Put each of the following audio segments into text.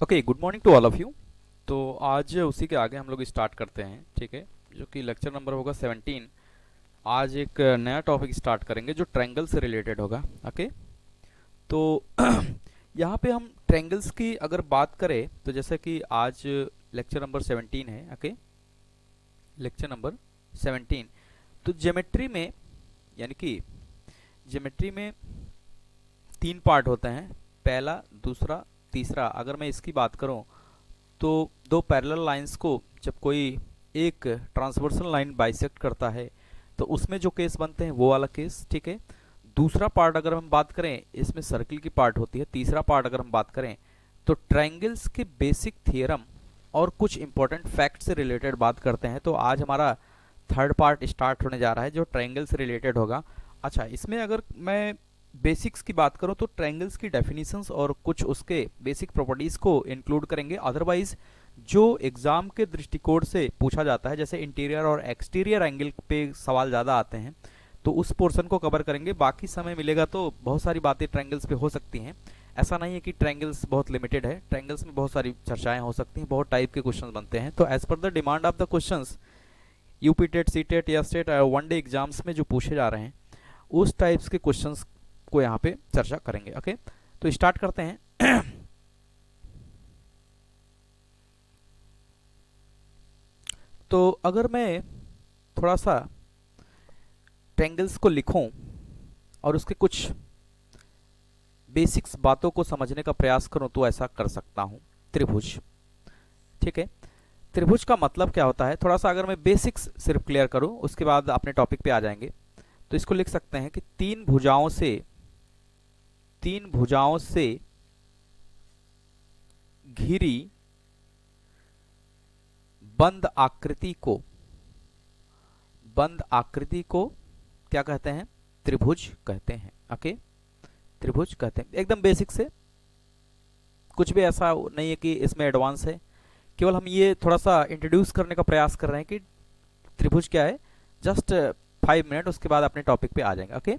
Okay, good morning to all of you. तो आज उसी के आगे हम लोग स्टार्ट करते हैं, ठीक है, जो कि लेक्चर नंबर होगा 17। आज एक नया टॉपिक स्टार्ट करेंगे जो ट्रायंगल से रिलेटेड होगा। ओके, तो यहाँ पे हम ट्रायंगल्स की अगर बात करें तो जैसे कि आज लेक्चर नंबर 17 है। Okay, lecture number 17। तो ज्योमेट्री में, यानी कि ज्योमेट्री में तीन पार्ट होते हैं, पहला, दूसरा, तीसरा। अगर मैं इसकी बात करूं तो दो पैरेलल लाइंस को जब कोई एक ट्रांसवर्सल लाइन बाइसेक्ट करता है तो उसमें जो केस बनते हैं वो वाला केस, ठीक है। दूसरा पार्ट अगर हम बात करें, इसमें सर्किल की पार्ट होती है। तीसरा पार्ट अगर हम बात करें तो ट्रायंगल्स के बेसिक थियरम और कुछ इंपॉर्टेंट फैक्ट से रिलेटेड बात करते हैं। तो आज हमारा थर्ड पार्ट स्टार्ट होने जा रहा है जो ट्रायंगल से रिलेटेड होगा। अच्छा, इसमें अगर मैं बेसिक्स की बात करूं तो ट्रायंगल्स की डेफिनेशंस और कुछ उसके बेसिक प्रॉपर्टीज को इंक्लूड करेंगे। अदरवाइज जो एग्जाम के दृष्टिकोण से पूछा जाता है, जैसे इंटीरियर और एक्सटीरियर एंगल पे सवाल ज़्यादा आते हैं, तो उस पोर्शन को कवर करेंगे। बाकी समय मिलेगा तो बहुत सारी बातें ट्रायंगल्स पे हो सकती हैं। ऐसा नहीं है कि ट्रायंगल्स बहुत लिमिटेड है, ट्रायंगल्स में बहुत सारी चर्चाएं हो सकती हैं, बहुत टाइप के क्वेश्चन बनते हैं। तो as per the demand of the questions UP TET, C TET या स्टेट वन डे एग्जाम्स में जो पूछे जा रहे हैं उस टाइप्स के क्वेश्चंस को यहाँ पे चर्चा करेंगे। ओके, तो स्टार्ट करते हैं। तो अगर मैं थोड़ा सा ट्रायंगल्स को लिखूं और उसके कुछ बेसिक्स बातों को समझने का प्रयास करूं तो ऐसा कर सकता हूं। त्रिभुज, ठीक है। त्रिभुज का मतलब क्या होता है, थोड़ा सा अगर मैं बेसिक्स सिर्फ क्लियर करूं उसके बाद अपने टॉपिक पे आ जाएंगे। तो इसको लिख सकते हैं कि तीन भुजाओं से घिरी बंद आकृति को क्या कहते हैं? त्रिभुज कहते हैं। ओके, त्रिभुज कहते हैं। एकदम बेसिक से, कुछ भी ऐसा नहीं है कि इसमें एडवांस है, केवल हम ये थोड़ा सा इंट्रोड्यूस करने का प्रयास कर रहे हैं कि त्रिभुज क्या है। जस्ट 5 मिनट, उसके बाद अपने टॉपिक पे आ जाएंगे। ओके,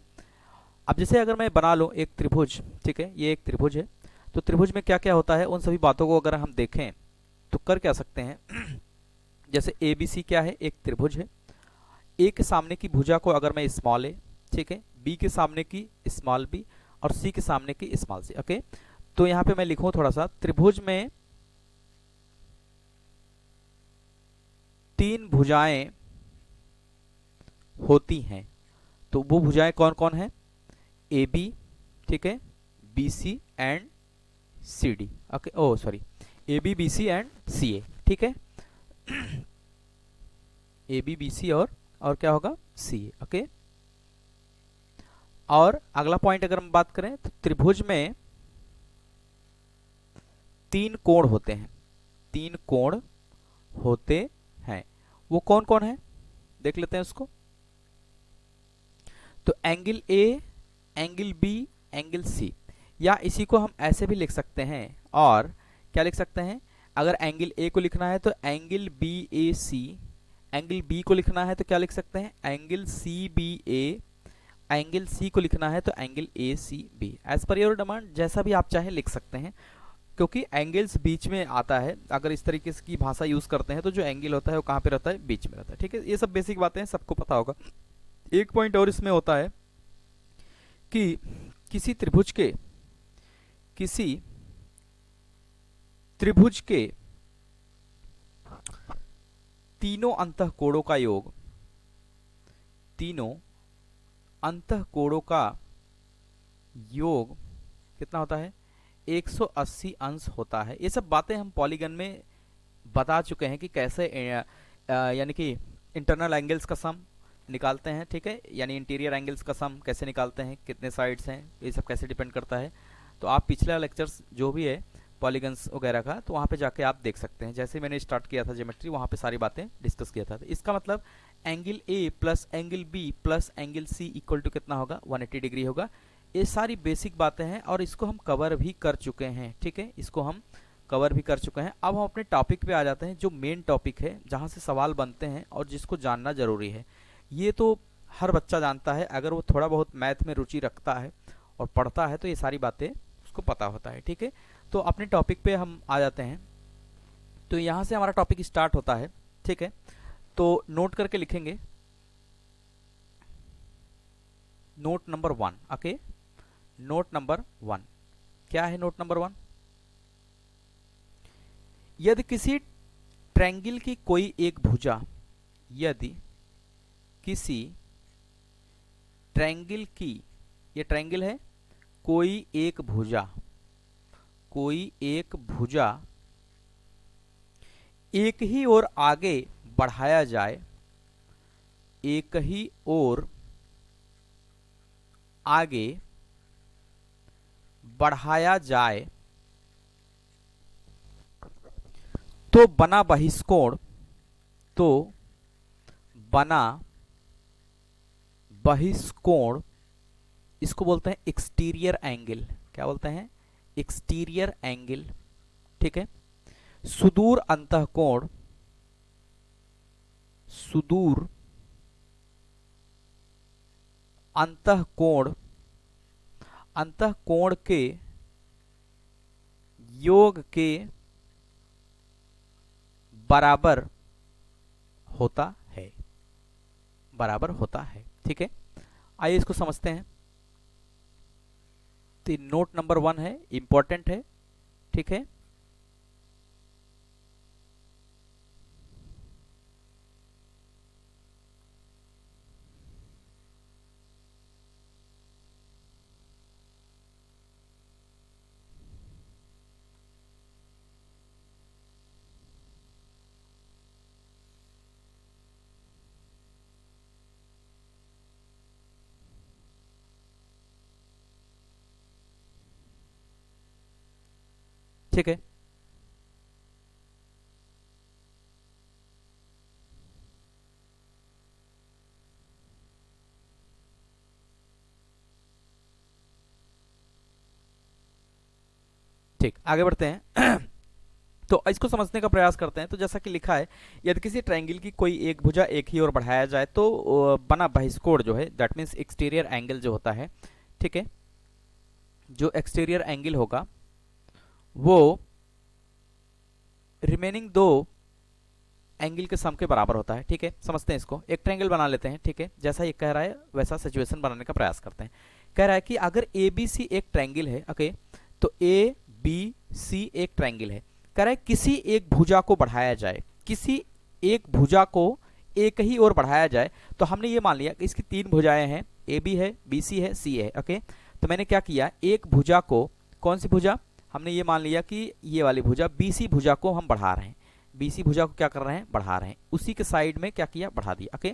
अब जैसे अगर मैं बना लूँ एक त्रिभुज, ठीक है, ये एक त्रिभुज है। तो त्रिभुज में क्या क्या होता है उन सभी बातों को अगर हम देखें तो कर क्या सकते हैं। जैसे ए बी सी क्या है, एक त्रिभुज है। ए के सामने की भुजा को अगर मैं स्मॉल ए, ठीक है, बी के सामने की स्मॉल बी और सी के सामने की स्मॉल सी। ओके, तो यहां पे मैं लिखूं थोड़ा सा, त्रिभुज में तीन भुजाएं होती हैं। तो वो भुजाएं कौन कौन है? ए बी, ठीक है, B C and C D. Okay, oh sorry, A B B C and C A, ठीक है। ए बी बी सी और क्या होगा? सी ए। ओके, और अगला पॉइंट अगर हम बात करें तो त्रिभुज में तीन कोण होते हैं। तीन कोण होते हैं, वो कौन कौन है देख लेते हैं उसको। तो angle A, angle B, angle C, या इसी को हम ऐसे भी लिख सकते हैं। और क्या लिख सकते हैं, अगर एंगल ए को लिखना है तो angle B A C, angle B को लिखना है तो क्या लिख सकते हैं, angle C B A, angle C को लिखना है तो angle A C B. As per your demand, जैसा भी आप चाहें लिख सकते हैं, क्योंकि एंगल्स बीच में आता है। अगर इस तरीके की भाषा यूज करते हैं तो जो एंगल होता है वो कहाँ पे रहता है? बीच में रहता है, ठीक है। ये सब बेसिक बातें हैं, सबको पता होगा। एक पॉइंट और इसमें होता है कि किसी त्रिभुज के तीनों अंतःकोणों का योग, तीनों अंतःकोणों का योग कितना होता है? 180 अंश होता है। ये सब बातें हम पॉलीगन में बता चुके हैं कि कैसे यानी कि इंटरनल एंगल्स का सम निकालते हैं, ठीक है, यानी इंटीरियर एंगल्स का सम कैसे निकालते हैं, कितने साइड्स हैं, ये सब कैसे डिपेंड करता है। तो आप पिछला लेक्चर्स जो भी है पॉलीगन्स वगैरह का, तो वहाँ पे जाके आप देख सकते हैं। जैसे मैंने स्टार्ट किया था ज्योमेट्री, वहाँ पे सारी बातें डिस्कस किया था। तो इसका मतलब angle A plus angle B plus angle C equal to कितना होगा? 180 डिग्री होगा। ये सारी बेसिक बातें हैं और इसको हम कवर भी कर चुके हैं, ठीक है, इसको हम कवर भी कर चुके हैं। अब हम अपने टॉपिक पे आ जाते हैं, जो मेन टॉपिक है, जहाँ से सवाल बनते हैं और जिसको जानना जरूरी है। ये तो हर बच्चा जानता है, अगर वो थोड़ा बहुत मैथ में रुचि रखता है और पढ़ता है तो ये सारी बातें उसको पता होता है, ठीक है। तो अपने टॉपिक पे हम आ जाते हैं। तो यहाँ से हमारा टॉपिक स्टार्ट होता है, ठीक है। तो नोट करके लिखेंगे note number 1, okay. Note number 1 क्या है? नोट नंबर 1, यदि किसी ट्रायंगल की कोई एक भुजा, यदि किसी ट्रायंगल की, ये ट्रायंगल है, कोई एक भुजा, कोई एक भुजा एक ही ओर आगे बढ़ाया जाए, एक ही ओर आगे बढ़ाया जाए तो बना बहिष्कोण, तो बना बहिष्कोण इसको बोलते हैं एक्सटीरियर एंगल। क्या बोलते हैं? एक्सटीरियर एंगल, ठीक है। सुदूर अंतःकोण, सुदूर अंतःकोण, अंतःकोण के योग के बराबर होता है, बराबर होता है, ठीक है। आइए इसको समझते हैं। तो नोट नंबर 1 है, इंपॉर्टेंट है, ठीक है। ठीक है, ठीक, आगे बढ़ते हैं। तो इसको समझने का प्रयास करते हैं। तो जैसा कि लिखा है, यदि किसी ट्रायंगल की कोई एक भुजा एक ही ओर बढ़ाया जाए तो बना बहिष्कोण जो है, दैट मीन्स एक्सटीरियर एंगल जो होता है, ठीक है, जो एक्सटीरियर एंगल होगा वो रिमेनिंग दो एंगल के सम के बराबर होता है, ठीक है। समझते हैं इसको। एक ट्रायंगल बना लेते हैं, ठीक है। जैसा ये कह रहा है वैसा सिचुएशन बनाने का प्रयास करते हैं। कह रहा है कि अगर ए बी सी एक ट्रायंगल है, ओके, तो ए बी सी एक ट्रायंगल है। कह रहा है किसी एक भुजा को बढ़ाया जाए, किसी एक भुजा को एक ही ओर बढ़ाया जाए। तो हमने ये मान लिया कि इसकी 3 भुजाएं हैं, ए बी है, बी सी है, सी है, ओके। तो मैंने क्या किया, एक भुजा को, कौन सी भुजा? हमने ये मान लिया कि ये वाली भुजा, बीसी भुजा को हम बढ़ा रहे हैं। बीसी भुजा को क्या कर रहे हैं? बढ़ा रहे हैं। उसी के साइड में क्या किया? बढ़ा दिया, ओके।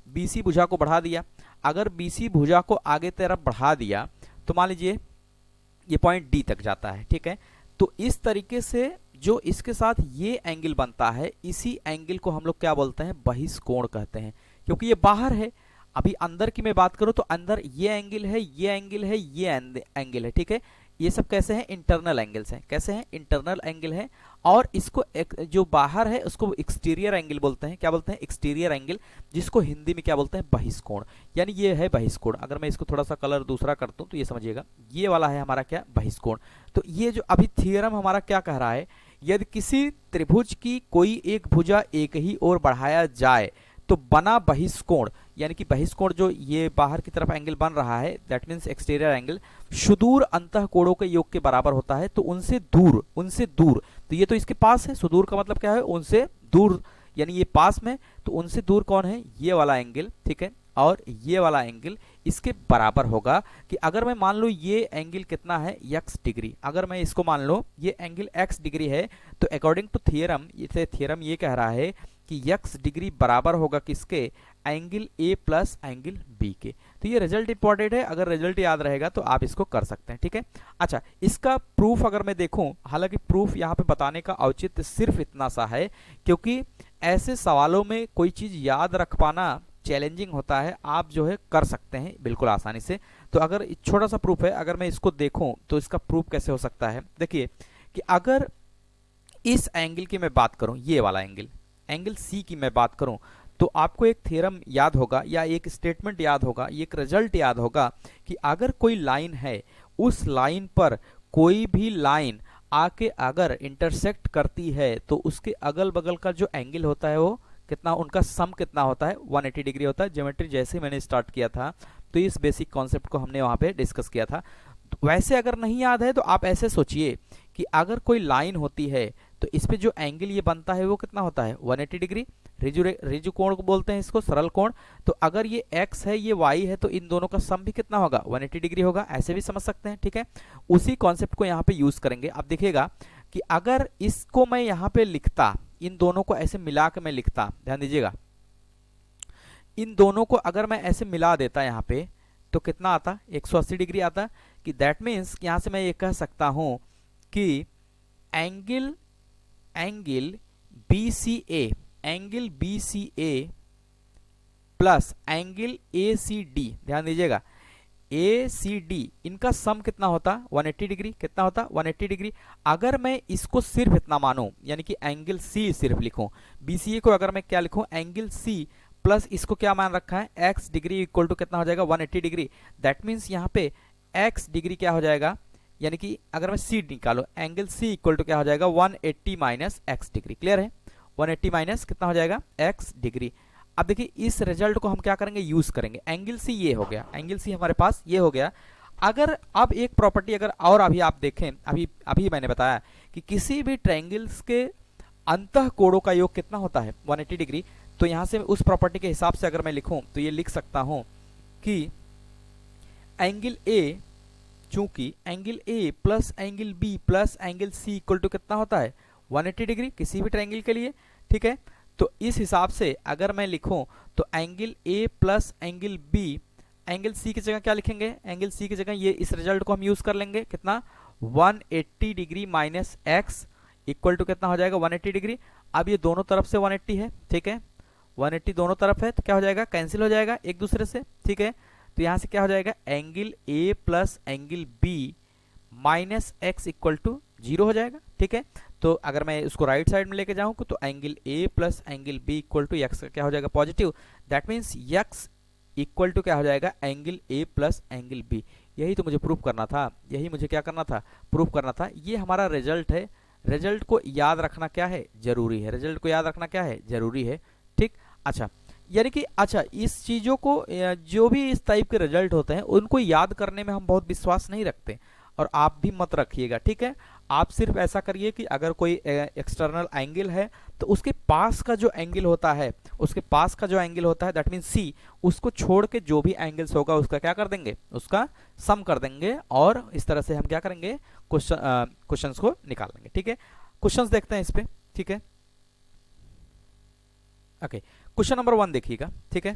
बीसी भुजा को बढ़ा दिया। अगर बीसी भुजा को आगे तरफ बढ़ा दिया तो मान लीजिए ये पॉइंट डी तक जाता है, ठीक है। तो इस तरीके से जो इसके साथ ये एंगल बनता है, इसी एंगल को हम लोग क्या बोलते हैं? बहिष्कोण कहते हैं, क्योंकि ये बाहर है। अभी अंदर की मैं बात करूं तो अंदर ये एंगल है, ये एंगल है, ये एंगल है, ठीक है। ये सब कैसे हैं? इंटरनल एंगल्स हैं। कैसे हैं? इंटरनल एंगल है। और इसको जो बाहर है उसको एक्सटीरियर एंगल बोलते हैं। क्या बोलते हैं? एक्सटीरियर एंगल, जिसको हिंदी में क्या बोलते हैं? बहिष्कोण। यानी ये है बहिष्कोण। अगर मैं इसको थोड़ा सा कलर दूसरा करता हूं तो ये समझिएगा, ये वाला है हमारा क्या? बहिष्कोण। तो ये जो अभी थ्योरम हमारा क्या कह रहा है, यदि किसी त्रिभुज की कोई एक भुजा एक ही ओर बढ़ाया जाए तो बना बहिष्कोण, यानी कि बहिष्कोण जो ये बाहर की तरफ एंगल बन रहा है, दैट मीन्स एक्सटीरियर एंगल, सुदूर अंतःकोणों के योग के बराबर होता है। तो उनसे दूर, उनसे दूर, तो ये तो इसके पास है। सुदूर का मतलब क्या है? उनसे दूर, यानी ये पास में, तो उनसे दूर कौन है? ये वाला एंगल, ठीक है। और ये वाला एंगल इसके बराबर होगा कि अगर मैं मान लो ये एंगल कितना है? x degree. अगर मैं इसको मान लो ये एंगल x डिग्री है, तो अकॉर्डिंग टू थियरम, ये थियरम ये कह रहा है कि x डिग्री बराबर होगा किसके? Angle a plus angle b के। तो ये रिजल्ट इंपॉर्टेंट है, अगर रिजल्ट याद रहेगा तो आप इसको कर सकते हैं, ठीक है। अच्छा, इसका प्रूफ अगर मैं देखूं, हालांकि प्रूफ यहाँ पे बताने का औचित्य सिर्फ इतना सा है, क्योंकि ऐसे सवालों में कोई चीज याद रख पाना चैलेंजिंग होता है। आप जो है कर सकते हैं बिल्कुल आसानी से। तो अगर छोटा सा प्रूफ है, अगर मैं इसको देखूं तो इसका प्रूफ कैसे हो सकता है? देखिए कि अगर इस एंगल की मैं बात करूं, ये वाला एंगल, एंगल सी की मैं बात करूं, तो आपको एक थ्योरम याद होगा या एक स्टेटमेंट याद होगा, एक रिजल्ट याद होगा कि अगर कोई लाइन है, उस लाइन पर कोई भी लाइन आके अगर इंटरसेक्ट करती है तो उसके अगल बगल का जो एंगल होता है वो कितना, उनका सम कितना होता है, 180 डिग्री होता है। ज्योमेट्री जैसे मैंने स्टार्ट किया था तो इस बेसिक कॉन्सेप्ट को हमने वहाँ पे डिस्कस किया था। तो वैसे अगर नहीं याद है तो आप ऐसे सोचिए कि अगर कोई लाइन होती है तो इस पे जो एंगल ये बनता है वो कितना होता है, 180 डिग्री। रिजु कोण को बोलते हैं इसको, सरल कोण। तो अगर ये x है ये y है तो इन दोनों का सम भी कितना होगा, 180 डिग्री होगा। ऐसे भी समझ सकते हैं, ठीक है। उसी कॉन्सेप्ट को यहाँ पे यूज करेंगे। आप देखिएगा कि अगर इसको मैं यहाँ पे लिखता, इन दोनों को ऐसे मिला के मैं लिखता, ध्यान दीजिएगा, इन दोनों को अगर मैं ऐसे मिला देता यहाँ पे तो कितना आता, 180 डिग्री आता। कि दैट मीन्स यहाँ से मैं ये कह सकता हूँ कि angle B C A plus angle A C D, ध्यान दीजिएगा, ए सी डी, इनका सम कितना होता, 180 डिग्री। कितना होता, 180 डिग्री। अगर मैं इसको सिर्फ इतना मानूं, यानी कि एंगल सी सिर्फ लिखूं, बीसीए को अगर मैं क्या लिखूं, एंगल सी प्लस इसको क्या मान रखा है, एक्स डिग्री इक्वल टू कितना हो जाएगा, 180 डिग्री। दैट मीन्स यहाँ पे एक्स डिग्री क्या हो जाएगा, यानी कि अगर मैं सी निकालो, एंगल सी इक्वल टू क्या हो जाएगा, 180 माइनस एक्स डिग्री। क्लियर है, 180 माइनस कितना हो जाएगा, एक्स डिग्री। अब देखिए इस रिजल्ट को हम क्या करेंगे, यूज करेंगे। एंगल सी ये हो गया, एंगल सी हमारे पास ये हो गया। अगर अब एक प्रॉपर्टी अगर और अभी आप देखें, अभी मैंने बताया कि किसी भी ट्रायंगल्स के अंतः कोणों का योग कितना होता है, 180 डिग्री। तो यहां से उस प्रॉपर्टी के हिसाब से अगर मैं लिखूं तो ये लिख सकता हूं कि एंगल ए, चूंकि angle A plus angle B plus angle C equal to कितना होता है, 180 डिग्री किसी भी ट्रायंगल के लिए, ठीक है। तो इस हिसाब से अगर मैं लिखूं तो angle A plus angle B, angle C की जगह क्या लिखेंगे, एंगल सी की जगह ये इस रिजल्ट को हम यूज कर लेंगे, कितना, 180 degree minus X equal to कितना हो जाएगा, 180 डिग्री। अब ये दोनों तरफ से 180 है, ठीक है, 180 दोनों तरफ है तो क्या हो जाएगा, कैंसिल हो जाएगा एक दूसरे से, ठीक है। तो यहां से क्या हो जाएगा, angle A plus angle B minus X equal to 0 हो जाएगा, ठीक है। तो अगर मैं उसको राइट साइड में लेके जाऊं तो angle A plus angle B equal to X क्या हो जाएगा, positive. That means X equal to क्या हो जाएगा, angle A plus angle B. यही तो मुझे प्रूव करना था, यही मुझे क्या करना था, प्रूव करना था। ये हमारा रिजल्ट है। रिजल्ट को याद रखना क्या है, जरूरी है। रिजल्ट को याद रखना क्या है, जरूरी है, ठीक। अच्छा, यानी कि अच्छा इस चीजों को, जो भी इस टाइप के रिजल्ट होते हैं उनको याद करने में हम बहुत विश्वास नहीं रखते, और आप भी मत रखिएगा, ठीक है। आप सिर्फ ऐसा करिए कि अगर कोई एक्सटर्नल एंगल है तो उसके पास का जो एंगल होता है, उसके पास का जो एंगल होता है दैट मीन सी, उसको छोड़ के जो भी एंगल्स होगा उसका क्या कर देंगे, उसका सम कर देंगे। और इस तरह से हम क्या करेंगे, क्वेश्चंस को निकाल लेंगे, ठीक है। क्वेश्चंस देखते हैं इस पे, ठीक है। ओके, क्वेश्चन नंबर 1 देखिएगा, ठीक है।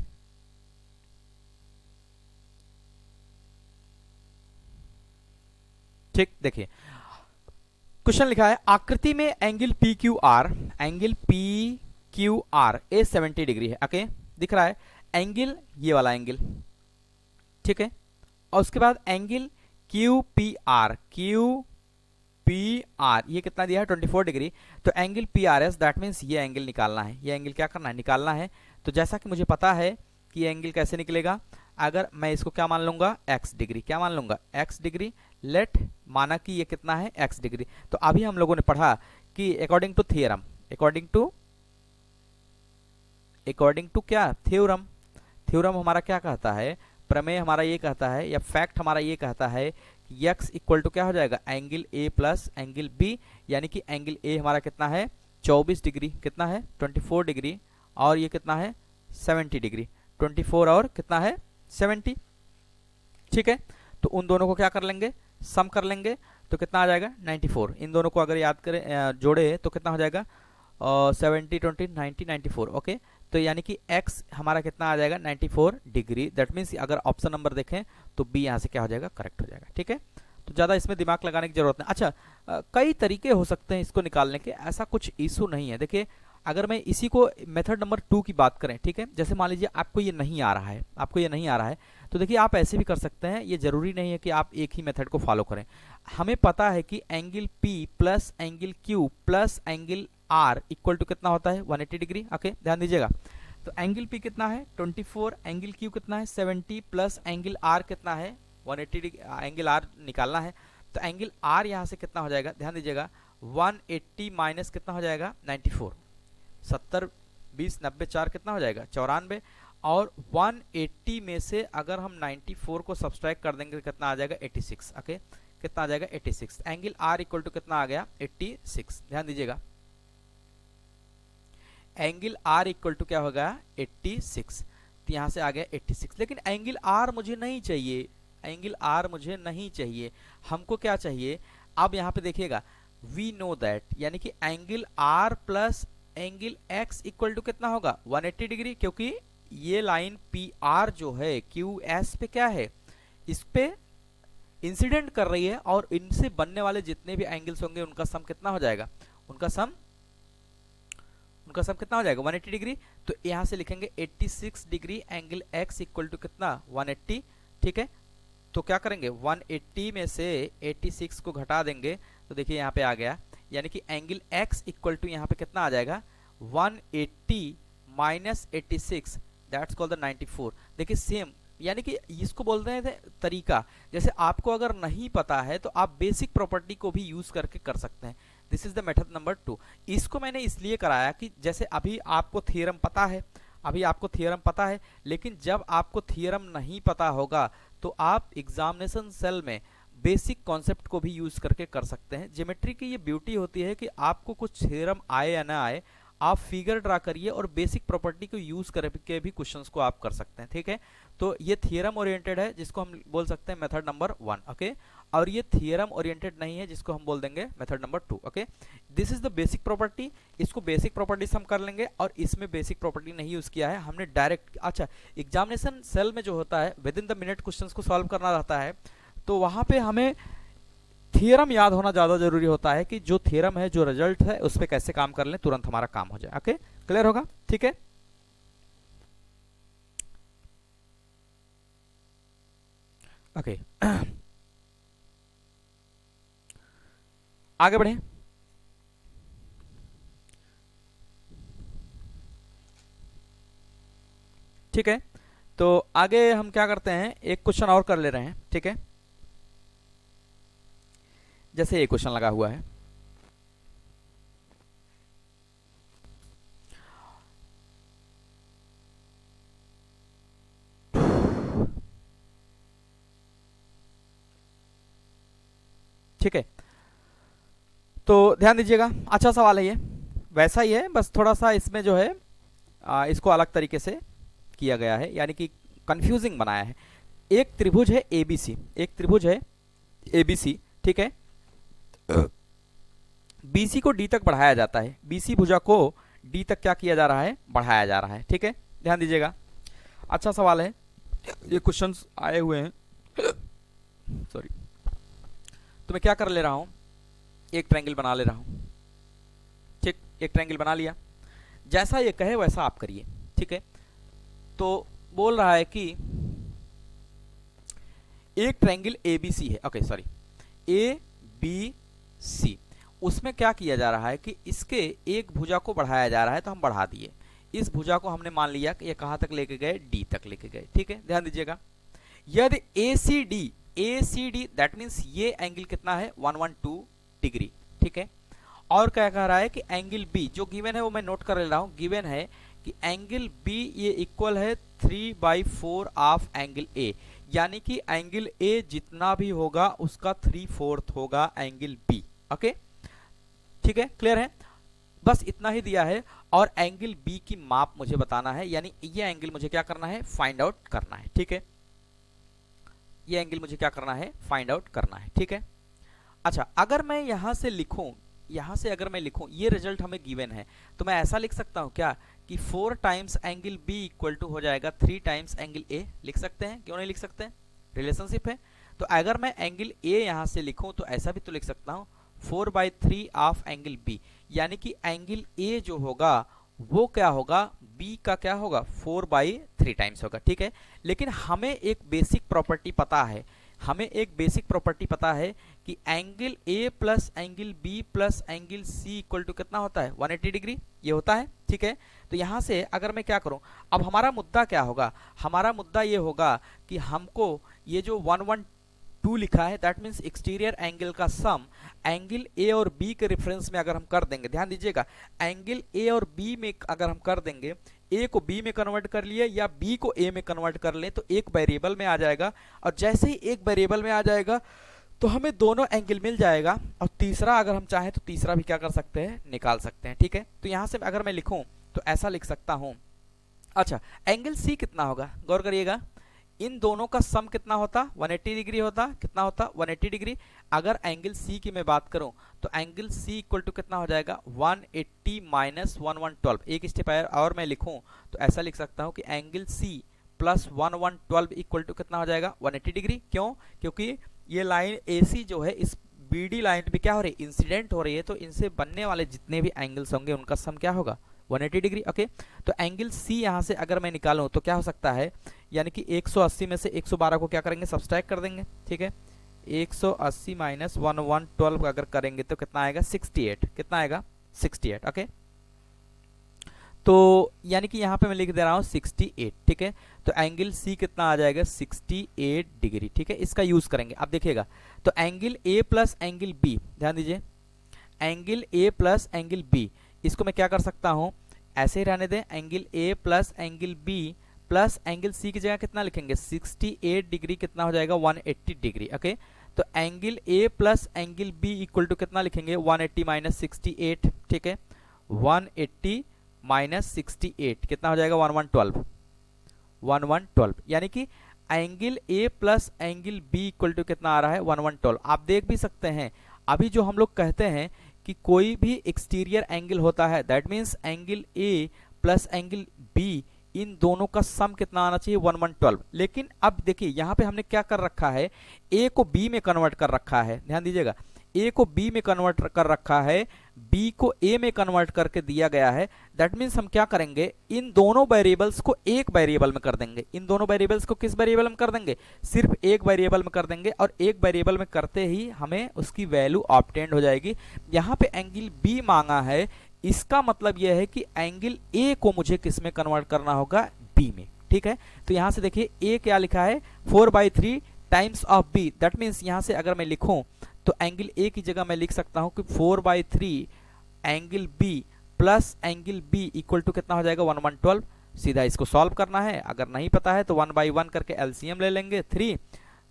ठीक, देखिए क्वेश्चन लिखा है, आकृति में angle P Q R A 70 degree है, ओके, दिख रहा है। एंगल ये वाला एंगल, ठीक है। और उसके बाद एंगल क्यू पी आर ये कितना दिया है, 24 डिग्री। तो angle P R S, that means ये एंगल निकालना है, ये एंगल क्या करना है, निकालना है। तो जैसा कि मुझे पता है कि ये एंगल कैसे निकलेगा, अगर मैं इसको क्या मान लूंगा, एक्स डिग्री, क्या मान लूंगा, एक्स डिग्री। लेट माना कि ये कितना है, एक्स डिग्री। तो अभी हम लोगों ने पढ़ा कि according to theorem, according to क्या, थ्योरम हमारा क्या कहता है, प्रमेय हमारा ये कहता है, या फैक्ट हमारा ये कहता है कि x इक्वल टू क्या हो जाएगा, angle a plus angle b। यानी कि एंगल a हमारा कितना है, 24 डिग्री, कितना है, 24 डिग्री, और ये कितना है, 70 डिग्री। 24 और कितना है, 70, ठीक है। तो उन दोनों को क्या कर लेंगे, सम कर लेंगे, तो कितना आ जाएगा, 94। इन दोनों को अगर याद करें, जोड़े तो कितना हो जाएगा, 70 20 90 94, ओके। तो यानी कि x हमारा कितना आ जाएगा, 94 डिग्री। दैट मीन्स अगर ऑप्शन नंबर देखें तो b यहाँ से क्या हो जाएगा, करेक्ट हो जाएगा, ठीक है। तो ज़्यादा इसमें दिमाग लगाने की जरूरत नहीं। अच्छा, कई तरीके हो सकते हैं इसको निकालने के, ऐसा कुछ इशू नहीं है। देखिए अगर मैं इसी को मेथड नंबर 2 की बात करें, ठीक है, जैसे मान लीजिए आपको ये नहीं आ रहा है, तो देखिए आप ऐसे भी कर सकते हैं। ये जरूरी नहीं है कि आप एक ही मेथड को फॉलो करें। हमें पता है कि angle P plus angle Q plus angle R equal to कितना होता है, 180 डिग्री, ओके, ध्यान दीजिएगा। तो एंगल P कितना है, 24, एंगल Q कितना है, 70, प्लस एंगल R कितना है, 180 डिग्री, एंगल R निकालना है। तो एंगल आर यहाँ से कितना हो जाएगा, ध्यान दीजिएगा, 180 माइनस कितना हो जाएगा 94, 70 20 90 4 कितना हो जाएगा 94, और 180 में से अगर हम 94 को सब्सट्रैक्ट कर देंगे तो कितना आ जाएगा 86। ओके, कितना आ जाएगा 86। एंगल आर इक्वल टू कितना आ गया 86। ध्यान दीजिएगा, एंगल आर इक्वल टू क्या होगा 86। तो यहां से आ गया 86। लेकिन एंगल आर मुझे नहीं चाहिए, एंगल आर मुझे नहीं चाहिए, हमको क्या चाहिए, अब यहां पे देखिएगा, वी नो दैट, यानी कि angle R plus angle X equal to कितना होगा 180 डिग्री, क्योंकि ये लाइन पी आर जो है क्यू एस पे क्या है, इस पे इंसिडेंट कर रही है, और इनसे बनने वाले जितने भी एंगल्स होंगे उनका सम कितना हो जाएगा, उनका सम कितना हो जाएगा 180 डिग्री। तो यहां से लिखेंगे 86 degree angle X equal to कितना 180। ठीक है, तो क्या करेंगे 180 में से 86 को घटा देंगे तो देखिए यहाँ पे आ गया, यानी कि एंगल एक्स इक्वल टू यहाँ पे कितना आ जाएगा 180 माइनस 86, दैट्स कॉल्ड द 94। देखिए सेम, यानी कि इसको बोलते हैं तरीका, जैसे आपको अगर नहीं पता है तो आप बेसिक प्रॉपर्टी को भी यूज करके कर सकते हैं। This is the method number 2। इसको मैंने इसलिए कराया कि जैसे अभी आपको थ्योरम पता है, लेकिन जब आपको थ्योरम नहीं पता होगा तो आप एग्जामिनेशन सेल में बेसिक कॉन्सेप्ट को भी यूज करके कर सकते हैं। ज्योमेट्री की ये ब्यूटी होती है कि आपको कुछ थ्योरम आए या ना आए, आप फिगर ड्रा करिए और बेसिक प्रॉपर्टी को यूज करके भी क्वेश्चंस को आप कर सकते हैं। ठीक है, तो ये थ्योरम ओरिएंटेड है जिसको हम बोल सकते हैं मेथड नंबर 1। ओके, और ये थ्योरम ओरिएंटेड नहीं है जिसको हम बोल देंगे method number 2। Okay, this is the basic property, इसको बेसिक प्रॉपर्टी हम कर लेंगे, और इसमें बेसिक प्रॉपर्टी नहीं यूज किया है हमने डायरेक्ट। अच्छा, एग्जामिनेशन सेल में जो होता है with in the minute questions को सॉल्व करना रहता है, तो वहां पे हमें थ्योरम याद होना ज्यादा जरूरी होता है कि जो थ्योरम है, जो रिजल्ट है, उस पर कैसे काम कर लें, तुरंत हमारा काम हो जाए। ओके, क्लियर होगा? ठीक है, ओके आगे बढ़े। ठीक है, तो आगे हम क्या करते हैं, एक क्वेश्चन और कर ले रहे हैं। ठीक है, जैसे ये क्वेश्चन लगा हुआ है, ठीक है, तो ध्यान दीजिएगा, अच्छा सवाल है ये, वैसा ही है, बस थोड़ा सा इसमें जो है इसको अलग तरीके से किया गया है, यानी कि कंफ्यूजिंग बनाया है। एक त्रिभुज है एबीसी, एक त्रिभुज है एबीसी, ठीक है, बीसी को डी तक बढ़ाया जाता है, बीसी भुजा को डी तक क्या किया जा रहा है, बढ़ाया जा रहा है। ठीक है, ध्यान दीजिएगा, अच्छा सवाल है, ये क्वेश्चंस आए हुए हैं सॉरी। तो मैं क्या कर ले रहा हूं, एक ट्रायंगल बना ले रहा हूं। ठीक, एक ट्रायंगल बना लिया, जैसा ये कहे वैसा आप करिए। ठीक है, तो बोल रहा है कि एक ट्रायंगल एबीसी है, okay sorry, A B C, उसमें क्या किया जा रहा है कि इसके एक भुजा को बढ़ाया जा रहा है, तो हम बढ़ा दिए, इस भुजा को हमने मान लिया कि ये कहां तक लेके गए, डी तक लेके गए। ठीक है, ध्यान दीजिएगा, यदि एसीडी दैट मींस ये एंगल कितना है 112 डिग्री। ठीक है, और क्या कह रहा है कि एंगल बी जो गिवन है वो मैं नोट कर ले रहा हूं, गिवन है कि एंगल बी ये इक्वल है 3/4 ऑफ एंगल ए, यानी कि एंगल ए जितना भी होगा उसका 3/4 होगा एंगल बी। ओके, ठीक है, क्लियर है, बस इतना ही दिया है, और एंगल बी की माप मुझे बताना है, यानी ये एंगल मुझे क्या करना है, फाइंड आउट करना है। ठीक है, ये एंगल मुझे क्या करना है, फाइंड आउट करना है। ठीक है, अच्छा, अगर मैं यहां से लिखूं, यहां से अगर मैं लिखूं, ये रिजल्ट हमें गिवन है, तो मैं ऐसा लिख सकता हूं क्या कि 4 times angle B equal to हो जाएगा 3 टाइम्स एंगल ए, लिख सकते हैं, क्यों नहीं लिख सकते, रिलेशनशिप है। तो अगर मैं एंगल ए यहां से लिखूं तो ऐसा भी तो लिख सकता हूं 4/3 ऑफ एंगल बी, यानी कि एंगल ए जो होगा वो क्या होगा, बी का क्या होगा 4/3 टाइम्स होगा। ठीक है, लेकिन हमें एक बेसिक प्रॉपर्टी पता है, हमें एक बेसिक प्रॉपर्टी पता है कि angle A plus angle B plus angle C equal to कितना होता है 180 डिग्री, ये होता है। ठीक है, तो यहां से अगर मैं क्या करूं, अब हमारा मुद्दा क्या होगा, हमारा मुद्दा ये होगा कि हमको ये जो 112 2 लिखा है, दैट मीन्स एक्सटीरियर एंगल का सम एंगल ए और बी के रेफरेंस में अगर हम कर देंगे, ध्यान दीजिएगा, एंगल ए और बी में अगर हम कर देंगे, ए को बी में कन्वर्ट कर लिए या बी को ए में कन्वर्ट कर लें, तो एक वेरिएबल में आ जाएगा, और जैसे ही एक वेरिएबल में आ जाएगा तो हमें दोनों एंगल मिल जाएगा, और तीसरा अगर हम चाहें तो तीसरा भी क्या कर सकते हैं, निकाल सकते हैं। ठीक है, तो यहां से अगर मैं लिखूं तो ऐसा लिख सकता हूं। अच्छा, एंगल सी कितना होगा, गौर करिएगा, इन दोनों का सम कितना होता, 180 डिग्री होता, कितना होता, 180 डिग्री। अगर एंगल सी की मैं बात करूं तो एंगल सी इक्वल टू कितना हो जाएगा, 180 माइनस 1112। एक स्टेप और मैं लिखूं तो ऐसा लिख सकता हूं कि angle C plus 1112 equal to कितना हो जाएगा, 180 डिग्री। क्यों, क्योंकि ये लाइन AC जो है इस BD लाइन पे क्या हो रही है, इंसिडेंट हो रही है, तो इनसे बनने वाले जितने भी एंगल्स होंगे उनका सम क्या होगा, 180 डिग्री। ओके, तो एंगल C यहाँ से अगर मैं निकालूं तो क्या हो सकता है, यानी कि 180 में से 112 को क्या करेंगे, सब्सट्रैक्ट कर देंगे। ठीक है, 180 माइनस 1112 अगर करेंगे तो कितना आएगा, 68। कितना आएगा, 68। ओके, तो यानी कि यहाँ पे मैं लिख दे रहा हूँ 68। ठीक है, तो एंगल सी कितना आ जाएगा, 68 डिग्री। ठीक है, इसका यूज करेंगे। अब देखिएगा, तो angle A plus angle B, ध्यान दीजिए, angle A plus angle B, इसको मैं क्या कर सकता हूँ, ऐसे ही रहने दें, angle A plus angle B plus angle C की जगह कितना लिखेंगे, 68 डिग्री, कितना हो जाएगा, 180 डिग्री। ओके, तो angle A plus angle B equal to कितना लिखेंगे, 180 माइनस 68। ठीक है, 180 माइनस 68 कितना हो जाएगा, 1112, यानी कि angle A plus angle B equal to कितना आ रहा है, 1112। आप देख भी सकते हैं, अभी जो हम लोग कहते हैं कि कोई भी एक्सटीरियर एंगल होता है, that means angle A plus angle B, इन दोनों का सम कितना आना चाहिए, 1112। लेकिन अब देखिए यहाँ पे हमने क्या कर रखा है, ए को बी में कन्वर्ट कर रखा है, ध्यान दीजिएगा, ए को बी में कन्वर्ट कर रखा है, बी को ए में कन्वर्ट करके दिया गया है। दैट मीन्स हम क्या करेंगे, इन दोनों वेरिएबल्स को एक वेरिएबल में कर देंगे। इन दोनों वेरिएबल्स को किस वेरिएबल में कर देंगे, सिर्फ एक वेरिएबल में कर देंगे, और एक वेरिएबल में करते ही हमें उसकी वैल्यू ऑब्टेन्ड हो जाएगी। यहाँ पे एंगल बी मांगा है, इसका मतलब यह है कि एंगल ए को मुझे किस में कन्वर्ट करना होगा, बी में। ठीक है, तो यहां से देखिए ए क्या लिखा है, 4/3 times of B. That means यहां से अगर मैं लिखूं तो एंगल ए की जगह मैं लिख सकता हूं कि 4/3 angle B plus angle B equal to कितना हो जाएगा, 1112। सीधा इसको सॉल्व करना है, अगर नहीं पता है तो 1/1 करके एलसीएम ले लेंगे 3,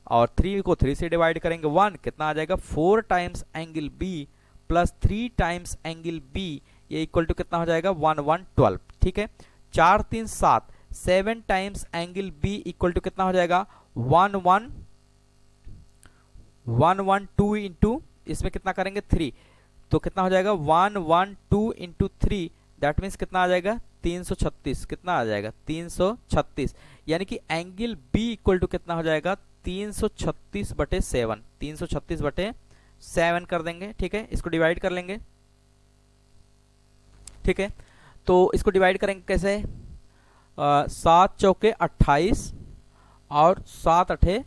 और 3 को 3 से डिवाइड करेंगे 1, कितना आ जाएगा, 4 times angle B plus 3 times angle B, ये इक्वल टू कितना हो जाएगा, 1112। ठीक है, 4 3 7, 7 times angle B equal to कितना हो जाएगा, 112 इंटू, इसमें कितना करेंगे 3, तो कितना हो जाएगा, 112 इंटू 3, दैट मीन्स कितना आ जाएगा, 336। कितना आ जाएगा, 336, यानी कि एंगल बी इक्वल टू कितना हो जाएगा, 336/7, 336/7 कर देंगे। ठीक है, इसको डिवाइड कर लेंगे। ठीक है, तो इसको डिवाइड करेंगे कैसे, 7 चौके 28 और 7 8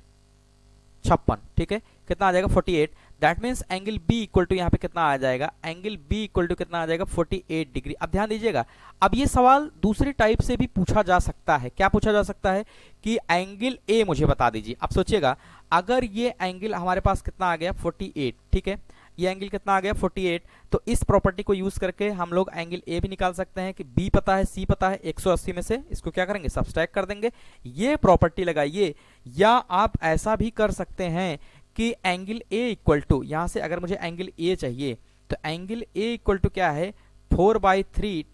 56। ठीक है, कितना आ जाएगा, 48। That means angle B equal to यहाँ पे कितना आ जाएगा, एंगल बी इक्वल टू कितना आ जाएगा, 48 डिग्री। अब ध्यान दीजिएगा, अब ये सवाल दूसरी टाइप से भी पूछा जा सकता है। क्या पूछा जा सकता है कि एंगल ए मुझे बता दीजिए। अब सोचिएगा, अगर ये एंगल हमारे पास कितना आ गया, 48। ठीक है, ये एंगल कितना आ गया, 48, तो इस प्रॉपर्टी को यूज करके हम लोग एंगल ए भी निकाल सकते हैं कि बी पता है, सी पता है, 180 में से इसको क्या करेंगे, सब्सट्रैक्ट कर देंगे। ये प्रॉपर्टी लगाइए, या आप ऐसा भी कर सकते हैं कि एंगल ए इक्वल टू, यहां से अगर मुझे एंगल ए चाहिए तो एंगल ए इक्वल टू क्या है, 4/3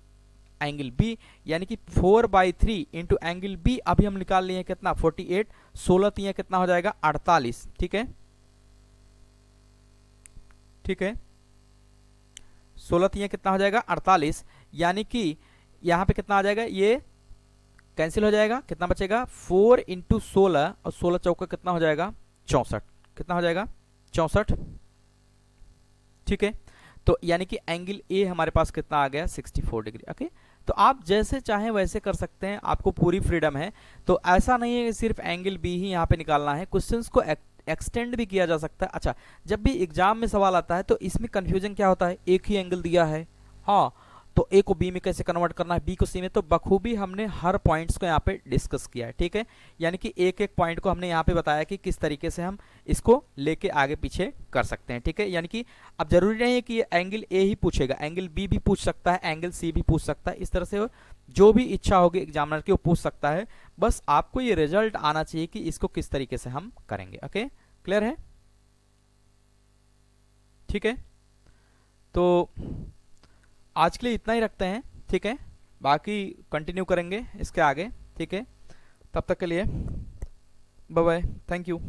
एंगल बी, यानी कि 4/3 इंटू एंगल बी अभी हम निकाल लिए कितना, 48, 16 3 कितना हो जाएगा, 48। ठीक है, ठीक है, 16 3 कितना हो जाएगा, 48, यानी कि यहां पे कितना आ जाएगा, ये कैंसिल हो जाएगा, कितना बचेगा, 4 इंटू 16, और 16 चौका कितना हो जाएगा, 64। कितना हो जाएगा, 64। ठीक है, तो यानी कि एंगल ए हमारे पास कितना आ गया, 64 डिग्री। ओके, तो आप जैसे चाहें वैसे कर सकते हैं, आपको पूरी फ्रीडम है। तो ऐसा नहीं है कि सिर्फ एंगल बी ही यहाँ पे निकालना है, क्वेश्चंस को एक्सटेंड भी किया जा सकता है। अच्छा, जब भी एग्जाम में सवाल आता है तो इसमें कंफ्यूजन क्या होता है, एक ही एंगल दिया है, हाँ, तो ए को बी में कैसे कन्वर्ट करना है, बी को सी में, तो बखूबी हमने हर पॉइंट्स को यहाँ पे डिस्कस किया है, ठीक है। यानी कि एक एक पॉइंट को हमने यहाँ पे बताया कि किस तरीके से हम इसको लेके आगे पीछे कर सकते हैं, ठीक है। यानी कि अब जरूरी नहीं है कि एंगल ए ही पूछेगा, एंगल बी भी पूछ सकता है, एंगल सी भी पूछ सकता है, इस तरह से जो भी इच्छा होगी एग्जामिनर की वो पूछ सकता है। बस आपको ये रिजल्ट आना चाहिए कि इसको किस तरीके से हम करेंगे। ओके, क्लियर है, ठीक है। तो आज के लिए इतना ही रखते हैं, ठीक है। बाकी कंटिन्यू करेंगे इसके आगे, ठीक है। तब तक के लिए बाय बाय, थैंक यू।